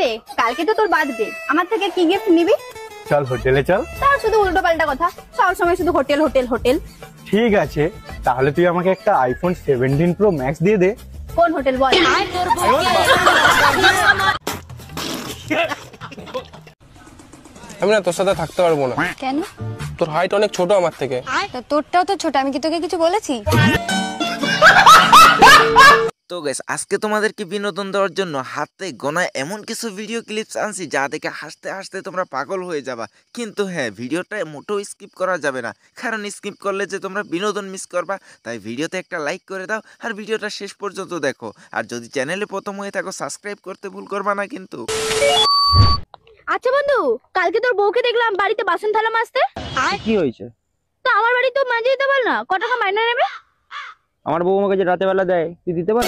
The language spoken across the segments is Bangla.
রে, কালকে তো তোর বার্থডে, আমার থেকে কি গিফট নিবি? চল হোটেলে চল। তার শুধু উল্টো পাল্টা কথা, সব সময় শুধু হোটেল হোটেল হোটেল। ঠিক আছে, তাহলে তুই আমাকে একটা আইফোন 17 Pro Max দিয়ে দে। কোন হোটেল বল? আমি না তোর সাথে থাকতে পারবো না। কেন? তোর হাইট অনেক ছোট আমার থেকে। তোরটাও তো ছোট, আমি কি তোকে কিছু বলেছি? তো গাইস, আজকে তোমাদেরকে বিনোদন দেওয়ার জন্য হাতে গোনা এমন কিছু ভিডিও ক্লিপস আনছি যা দেখে হাসতে হাসতে তোমরা পাগল হয়ে যাবা। কিন্তু হ্যাঁ, ভিডিওটা মোটেও স্কিপ করা যাবে না, কারণ স্কিপ করলে যে তোমরা বিনোদন মিস করবা। তাই ভিডিওতে একটা লাইক করে দাও আর ভিডিওটা শেষ পর্যন্ত দেখো। আর যদি চ্যানেলে প্রথম হয়ে থাকো, সাবস্ক্রাইব করতে ভুল করবা না কিন্তু। আচ্ছা বন্ধু, কালকে তোর বউকে দেখলাম বাড়িতে বাসন থালা মাজতে। কি হয়েছে? তো আমার বাড়ি তো মাঝে দিতে পার না, কত টাকা মাইনে নেবে? আমার বউ আমাকে যে রাতে বেলা দেয়, তুই দিতে পার?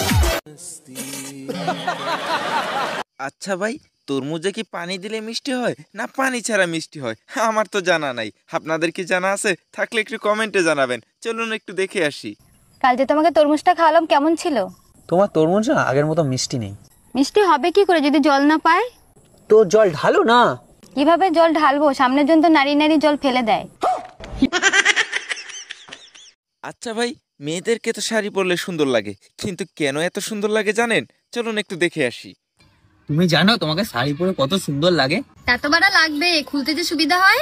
আচ্ছা ভাই, তরমুজে কি পানি দিলে মিষ্টি হয় না পানি ছাড়া মিষ্টি হয়? আমার তো জানা নাই, আপনাদের কি জানা আছে? থাকলে একটু কমেন্টে জানাবেন। চলুন একটু দেখে আসি। কাল যে তোমাকে তরমুজটা খাওয়ালাম, কেমন ছিল? তোমার তরমুজ না আগের মতো মিষ্টি নেই। মিষ্টি হবে কি করে যদি জল না পায়? তো জল ঢালো না। কিভাবে জল ঢালবো? সামনের জন তো নারী নারী জল ফেলে দেয়। আচ্ছা ভাই, মেয়েদেরকে তো শাড়ি পরলে সুন্দর লাগে, কিন্তু কেন এত সুন্দর লাগে জানেন? চলুন একটু দেখে আসি। তুমি জানো তোমাকে শাড়ি পরে কত সুন্দর লাগে? এত বড় লাগবে, খুলতে যে সুবিধা হয়।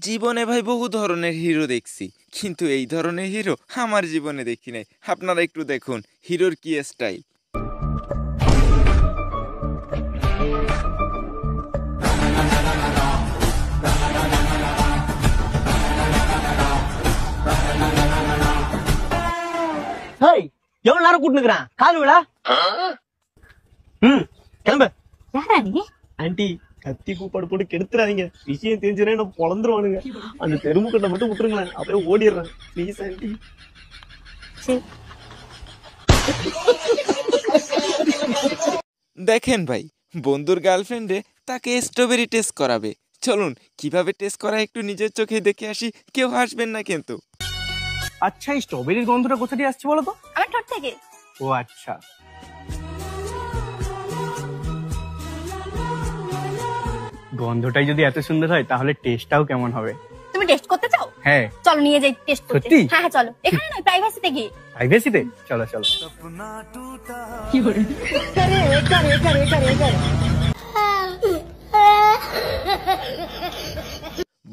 জীবনে ভাই বহু ধরনের হিরো দেখছি, কিন্তু এই ধরনের হিরো আমার জীবনে দেখি নাই। আপনারা একটু দেখুন হিরোর কি স্টাইল। எவ்வளவு நேரம் கூட்டுனுக்குறான் கால் விழா? கிளம்பு. யாரா நீ? ஆண்டி, கத்தி கூப்பாடு போட்டு கெடுத்துறாதீங்க. விஷயம் தெரிஞ்சுனா என்ன பொழந்துருவானுங்க. அந்த தெருமுக்கட்டை மட்டும் விட்டுருங்களேன், அப்படியே ஓடிடுறேன். Please aunty. দেখেন ভাই, বন্ধুর গার্লফ্রেন্ডে তাকে স্ট্রবেরি টেস্ট করাবে। চলুন কিভাবে টেস্ট করা একটু নিজের চোখে দেখে আসি, কেউ হাসবেন না কিন্তু। আচ্ছা, এই স্ট্রবেরির গন্ধটা কোথা দিয়ে আসছে বলো তো? আমার ঠোঁট থেকে। ও আচ্ছা, গন্ধটাই যদি এত সুন্দর হয় তাহলে টেস্টটাও কেমন হবে? তুমি টেস্ট করতে চাও? হ্যাঁ চলো নিয়ে যাই টেস্ট করতে। সত্যি? হ্যাঁ হ্যাঁ চলো, এখানে নয়, প্রাইভেসিতে গিয়ে। প্রাইভেসিতে? চলো চলো। কি করে?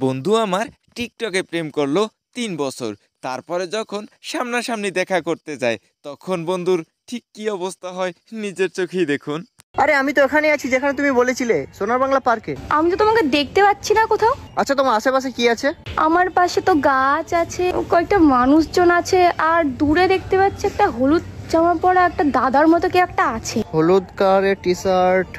বন্ধু আমার টিকটকে প্রেম করলো 3 বছর, তারপরে যখন সামনাসামনি দেখা করতে যায় তখন বন্ধুর ঠিক কি অবস্থা হয় নিজের চোখেই দেখুন। আরে আমি তো ওখানে আছি যেখানে তুমি বলেছিলে, সোনার বাংলা পার্কে। আমি তো তোমাকে দেখতে পাচ্ছি না কোথাও। আচ্ছা, তোমার আশেপাশে কি আছে? আমার পাশে তো গাছ আছে, কয়েকটা মানুষজন আছে, আর দূরে দেখতে পাচ্ছি একটা হলুদ জামা পরা একটা দাদার মতো কি একটা আছে। হলুদ কালারের টি শার্ট।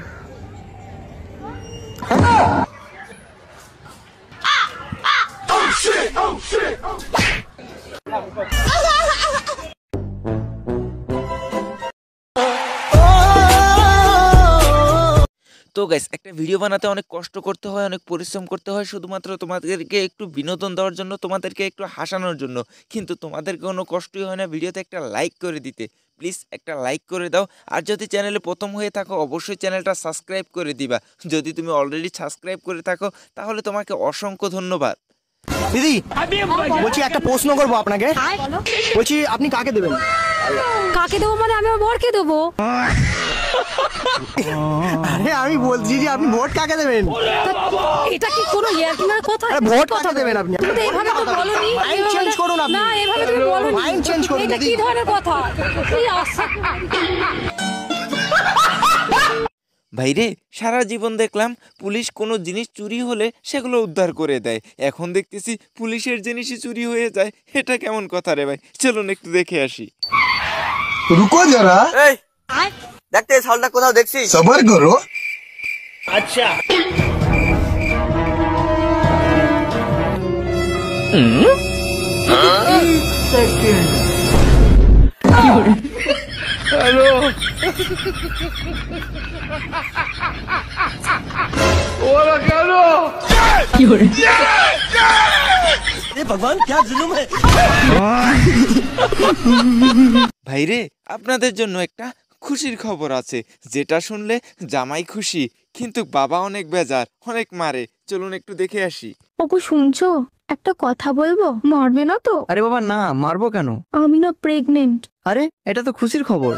তো গাইস, একটা ভিডিও বানাতে অনেক কষ্ট করতে হয়, অনেক পরিশ্রম করতে হয়, শুধুমাত্র তোমাদেরকে একটু বিনোদন দেওয়ার জন্য, তোমাদেরকে একটু হাসানোর জন্য। কিন্তু তোমাদের কোনো কষ্টই হয় না ভিডিওতে একটা লাইক করে দিতে। প্লিজ একটা লাইক করে দাও। আর যদি চ্যানেলে প্রথম হয়ে থাকো, অবশ্যই চ্যানেলটা সাবস্ক্রাইব করে দিবা। যদি তুমি অলরেডি সাবস্ক্রাইব করে থাকো তাহলে তোমাকে অসংখ্য ধন্যবাদ। দিদি, বলছি একটা প্রশ্ন করবো আপনাকে। বলছি আপনি কাকে দেবেন? কাকে দেবো মানে? আমি আমার বরকে দেবো। আরে আমি বলছি যে আপনি ভোট কাকে দেবেন? এটা কি কোনো ইয়ার্কিনার কথা? আরে ভোট কাকে দেবেন আপনি? তুমি তো এভাবে তো বলোনি। মাইন্ড চেঞ্জ করুন আপনি। না, এভাবে তুমি বলোনি। মাইন্ড চেঞ্জ করুন। এটা কি ধরনের কথা? এই আশা। ভাইরে, সারা জীবন দেখলাম পুলিশ কোনো জিনিস চুরি হলে সেগুলো উদ্ধার করে দেয়, এখন দেখতেছি পুলিশের জিনিসই চুরি হয়ে যায়। এটা কেমন কথা রে ভাই? চলুন একটু দেখে আসি। रुको जरा, দেখতে সালটা কোথাও দেখছি। सबर करो। আচ্ছা, ভগবান क्या जुलुम है। ভাইরে, আপনাদের জন্য একটা খুশির খবর আছে, যেটা শুনলে জামাই খুশি কিন্তু বাবা অনেক বেজার, অনেক মারে। চলুন একটু দেখে আসি। ওগো শুনছো, একটা কথা বলবো, মারবে না তো? আরে বাবা না, মারবো কেন? আমি না প্রেগনেন্ট। আরে এটা তো খুশির খবর।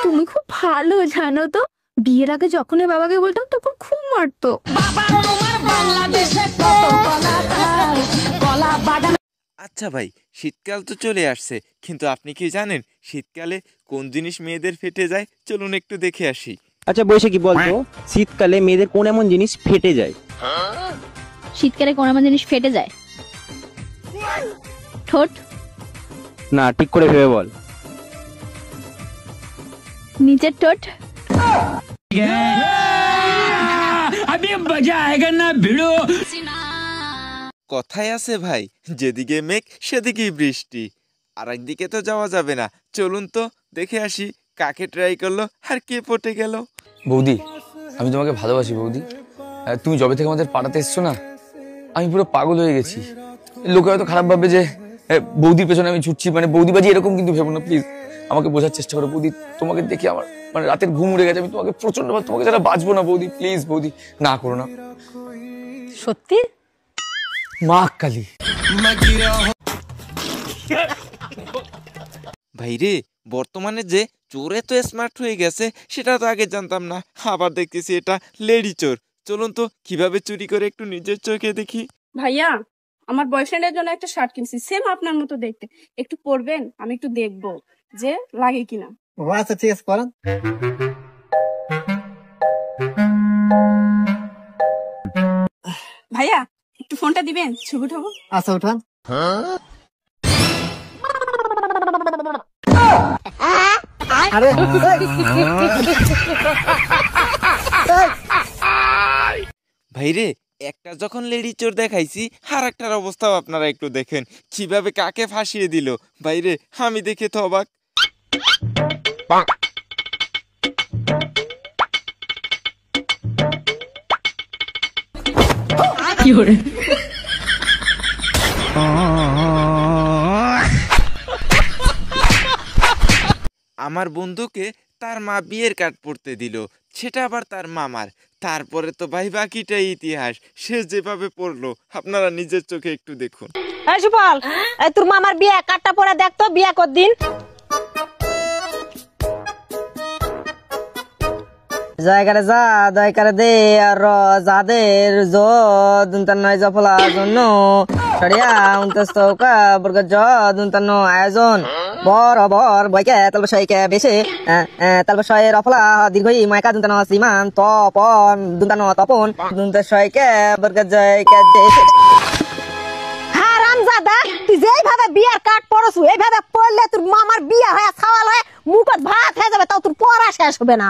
তুমি খুব ভালো জানো তো, বিয়ের আগে যখন বাবাকে বলতাম তখন খুব মারতো। আচ্ছা ভাই, শীতকাল তো চলে আসছে, কিন্তু আপনি কি জানেন শীতকালে কোন জিনিস মেয়েদের ফেটে যায়? চলুন একটু দেখে আসি। আচ্ছা বৈশাখী বলতো, শীতকালে মেয়েদের কোন এমন জিনিস ফেটে যায়? শীতকালে কোন এমন জিনিস ফেটে যায়? ঠোঁট। না, ঠিক করে ভেবে বল। নিচের ঠোঁট। কথায় আছে ভাই, যেদিকে মেঘ সেদিকেই বৃষ্টি, আর একদিকে তো যাওয়া যাবে না। চলুন তো দেখে আসি কাকে ট্রাই করলো আর কে পটে গেল। বৌদি, আমি তোমাকে ভালোবাসি বৌদি। তুমি যবে থেকে আমাদের পাড়াতে এসছো না, আমি পুরো পাগল হয়ে গেছি। লোকে হয়তো খারাপ ভাববে যে বৌদির পেছনে আমি ছুটছি, মানে বৌদিবাজি, এরকম কিন্তু ভেবো না প্লিজ। আমাকে বোঝার চেষ্টা করো বৌদি। তোমাকে দেখে আমার মানে রাতের ঘুম উড়ে গেছে। আমি তোমাকে প্রচন্ড, তোমাকে যারা বাঁচবো না বৌদি, প্লিজ বৌদি, না করো না। সত্যি? মা কালী। ভাইরে, বর্তমানে যে চোর এত স্মার্ট হয়ে গেছে সেটা তো আগে জানতাম না। আবার দেখতেছি এটা লেডি চোর। চলুন তো কিভাবে চুরি করে একটু নিজের চোখে দেখি। ভাইয়া, আমার বয়ফ্রেন্ডের জন্য একটা শার্ট কিনছি, সেম আপনার মতো দেখতে, একটু পরবেন? আমি একটু দেখবো যে লাগে কিনা। আচ্ছা ঠিক আছে, করেন। ভাইয়া একটু ফোনটা দিবেন, ছবি উঠাবো। আচ্ছা উঠান। আরে ভাইরে, একটা যখন লেডি চোর দেখাইছি, আর একটার অবস্থাও আপনারা একটু দেখেন কিভাবে কাকে ফাঁসিয়ে দিল। ভাইরে, আমি দেখে তো অবাক। আমার বন্ধুকে তার মা বিয়ের কার্ড পড়তে দিল, সেটা আবার তার মামার। তারপরে তো ভাই বাকিটাই ইতিহাস। সে যেভাবে পড়লো আপনারা নিজের চোখে একটু দেখুন। এই সুপাল, এই তোর মামার বিয়ে কার্ডটা পরে দেখ তো, বিয়ে কতদিন? জায়গারে যা দয়কারে দে আর যাদের নয় জফলা জন্য সরিয়া উনতস্তৌকা বর্গ জুন্তান্ন আয়োজন বরাবর বইকে তালবসাইকে বেশে তালবসাই রফলা দীর্ঘই মাইকা দুন্তান্ন সীমান তপন দুন্তান্ন তপন দুন্তশয়কে বর্গ জয়কে হারামজাদা, তুই যেইভাবে বিয়ের কার্ড পড়ছু এইভাবে পড়লে তোর মামার বিয়ে হয়ে ছাওয়াল হয়ে মুখত ভাত হয়ে যাবে, তাও তোর পড়া শেষ হবে না।